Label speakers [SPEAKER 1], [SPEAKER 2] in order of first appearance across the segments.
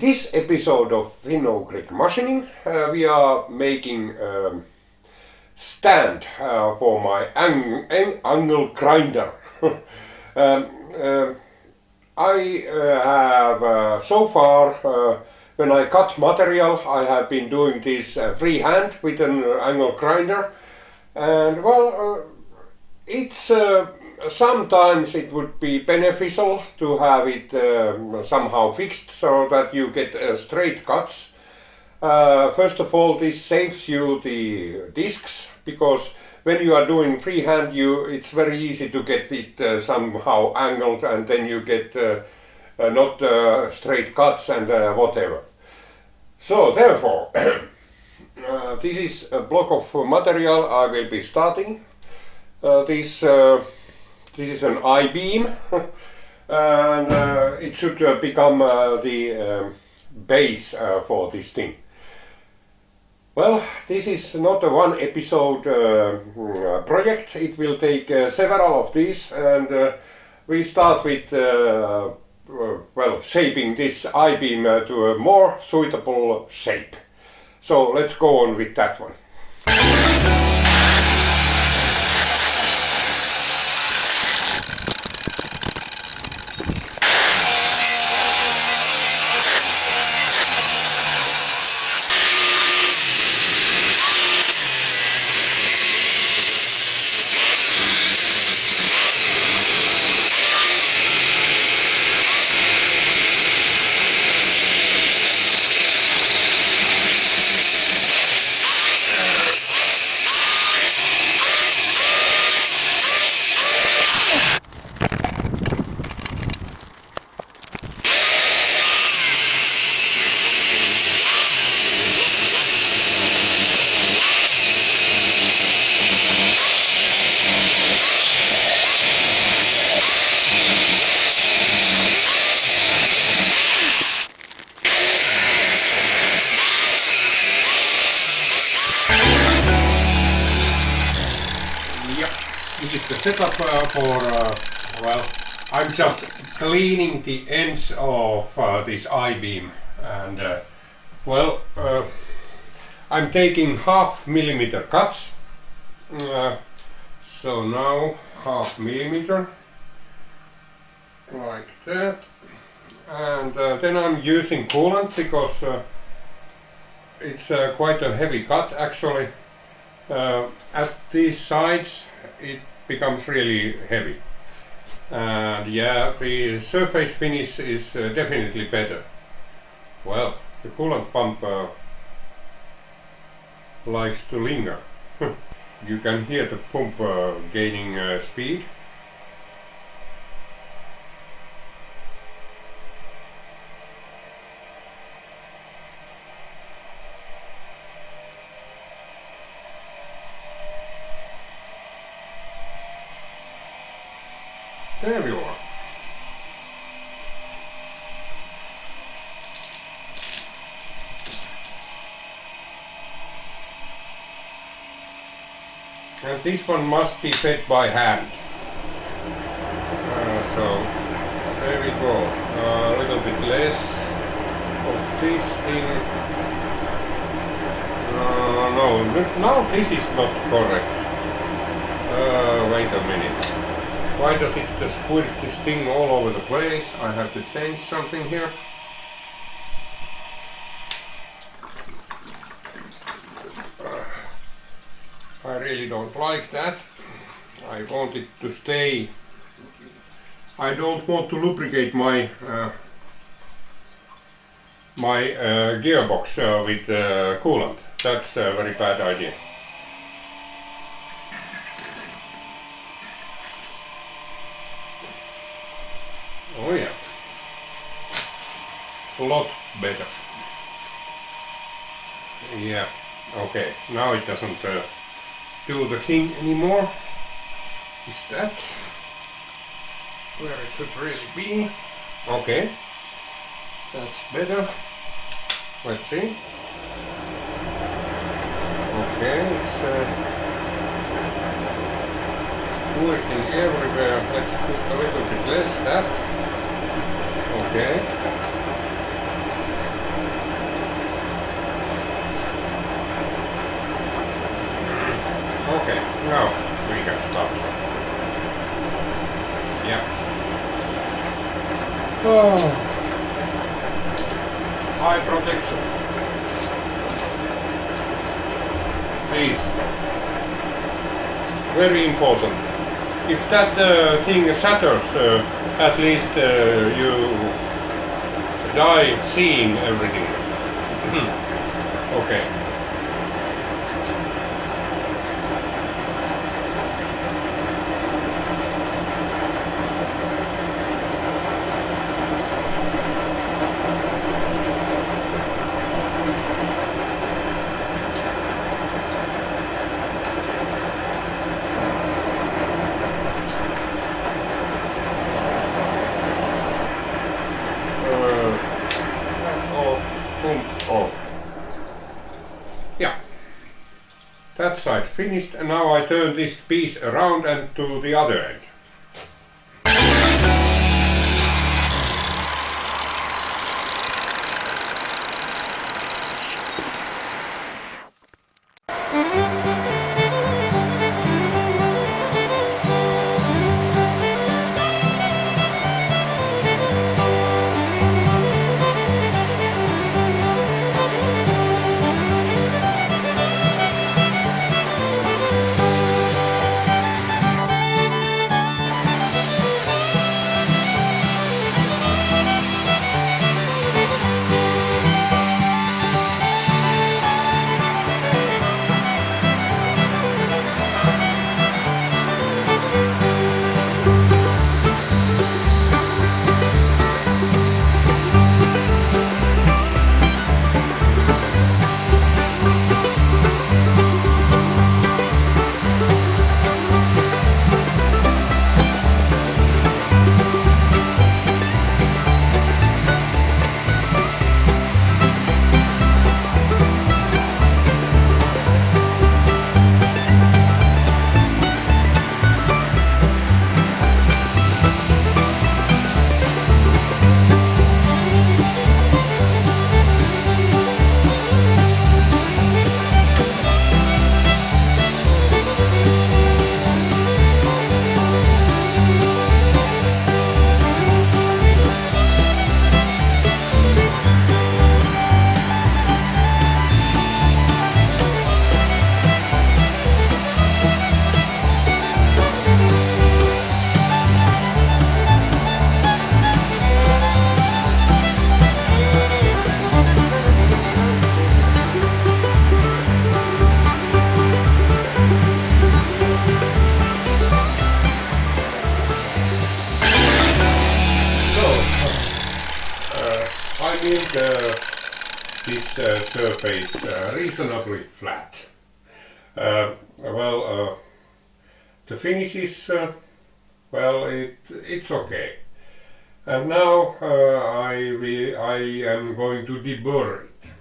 [SPEAKER 1] this episode of FUM0098 machining, we are making stand for my angle grinder. I have so far, when I cut material, I have been doing this freehand with an angle grinder, and well, it's sometimes it would be beneficial to have it somehow fixed so that you get straight cuts. First of all, this saves you the discs, because when you are doing freehand, it's very easy to get it somehow angled, and then you get not straight cuts and whatever. So therefore, this is a block of material I will be starting. This is an I-beam, and it should become the base for this thing. Well, this is not a one episode project. It will take several of these, and we start with well, shaping this I-beam to a more suitable shape. So let's go on with that one. This is the setup for, well, I'm just cleaning the ends of this I-beam, and well, I'm taking 0.5 millimeter cuts, so now 0.5 millimeter, like that, and then I'm using coolant because it's quite a heavy cut actually. At these sides it becomes really heavy, and yeah, the surface finish is definitely better. Well, the coolant pump likes to linger. You can hear the pump gaining speed. There we are. And this one must be fed by hand. So there we go. A little bit less of this thing. No, now this is not correct. Wait a minute. Why does it squirt this thing all over the place? I have to change something here. I really don't like that. I want it to stay. I don't want to lubricate my gearbox with coolant. That's a very bad idea. Oh yeah, a lot better. Yeah, okay, now it doesn't do the thing anymore. Is that where it should really be? Okay, that's better. Let's see. Okay, it's working everywhere. Let's put a little bit less that. Okay. cut. Yeah. Oh. High protection. Please. Very important. If that thing shatters, at least you die seeing everything. Okay. Oh. Yeah, that side finished, and now I turn this piece around and to the other end. I made this surface reasonably flat. The finish is well, it's okay. And now I am going to deburr it.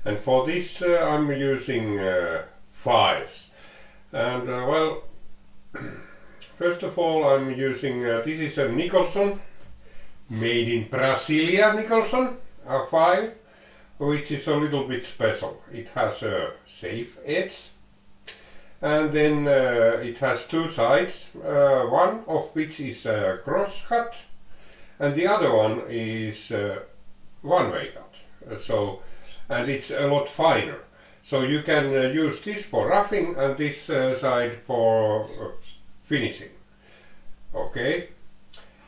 [SPEAKER 1] And for this I'm using files. And well, first of all I'm using, this is a Nicholson, made in Brasilia Nicholson, a file, which is a little bit special. It has a safe edge, and then it has two sides, one of which is a cross cut, and the other one is one-way cut. And it's a lot finer. So you can use this for roughing and this side for finishing. Okay.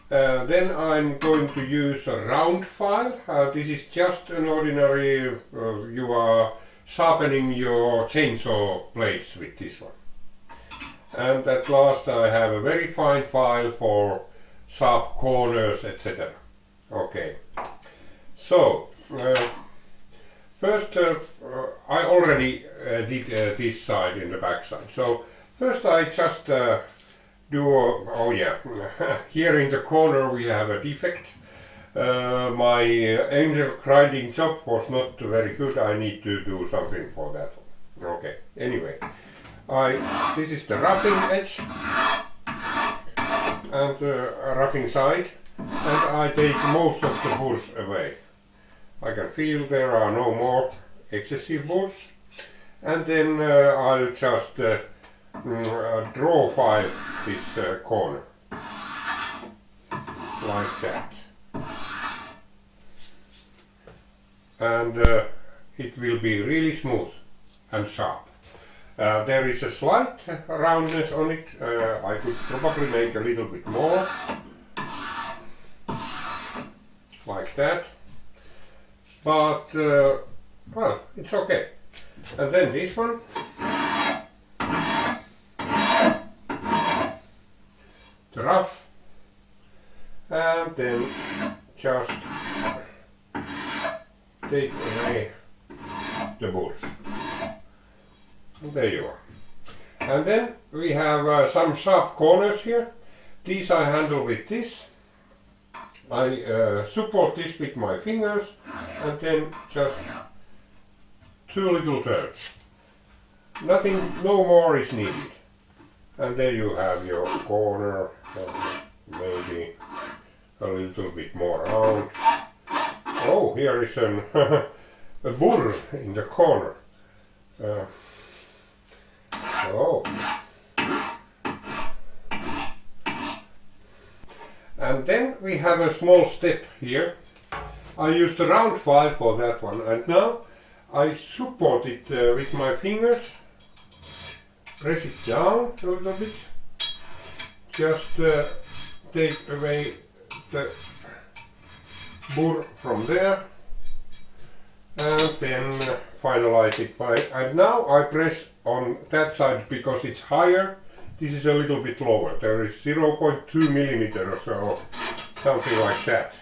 [SPEAKER 1] Then I'm going to use a round file. This is just an ordinary, you are sharpening your chainsaw blades with this one. And at last I have a very fine file for sharp corners, etc. Okay. So, first I already did this side and the back side. So first I just oh yeah, here in the corner we have a defect. My angel grinding job was not very good. I need to do something for that one. Okay, anyway, this is the roughing edge and roughing side, and I take most of the burrs away. I can feel there are no more excessive burrs, and then I'll just draw file this corner. Like that. And it will be really smooth and sharp. There is a slight roundness on it. I could probably make a little bit more. Like that. But, well, it's okay. And then this one. The rough. And then just take away the bulls. And there you are. And then we have some sharp corners here. These I handle with this. I support this with my fingers and then just 2 little turns. Nothing, no more is needed. And there you have your corner, maybe a little bit more round. Oh, here is a burr in the corner. So. And then we have a small step here. I used a round file for that one, and now I support it with my fingers. Press it down a little bit. Just take away the burr from there, and then finalize it by. And now I press on that side because it's higher. This is a little bit lower. There is 0.2 millimeter or so, something like that.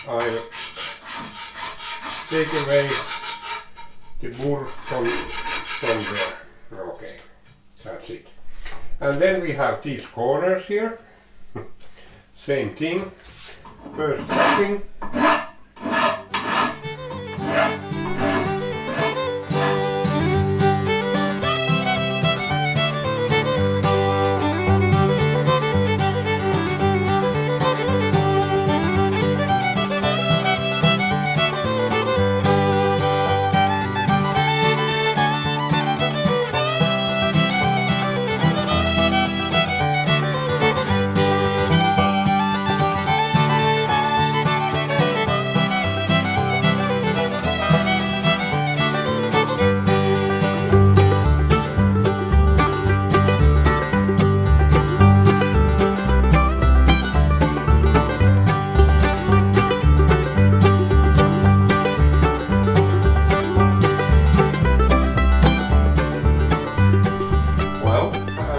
[SPEAKER 1] I take away the burr from there. Okay, that's it. And then we have these corners here. Same thing. First tapping.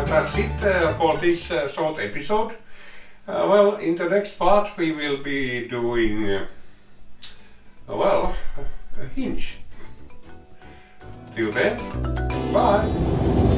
[SPEAKER 1] That's it for this short episode. Well, in the next part we will be doing, well, a hinge. Till then, bye!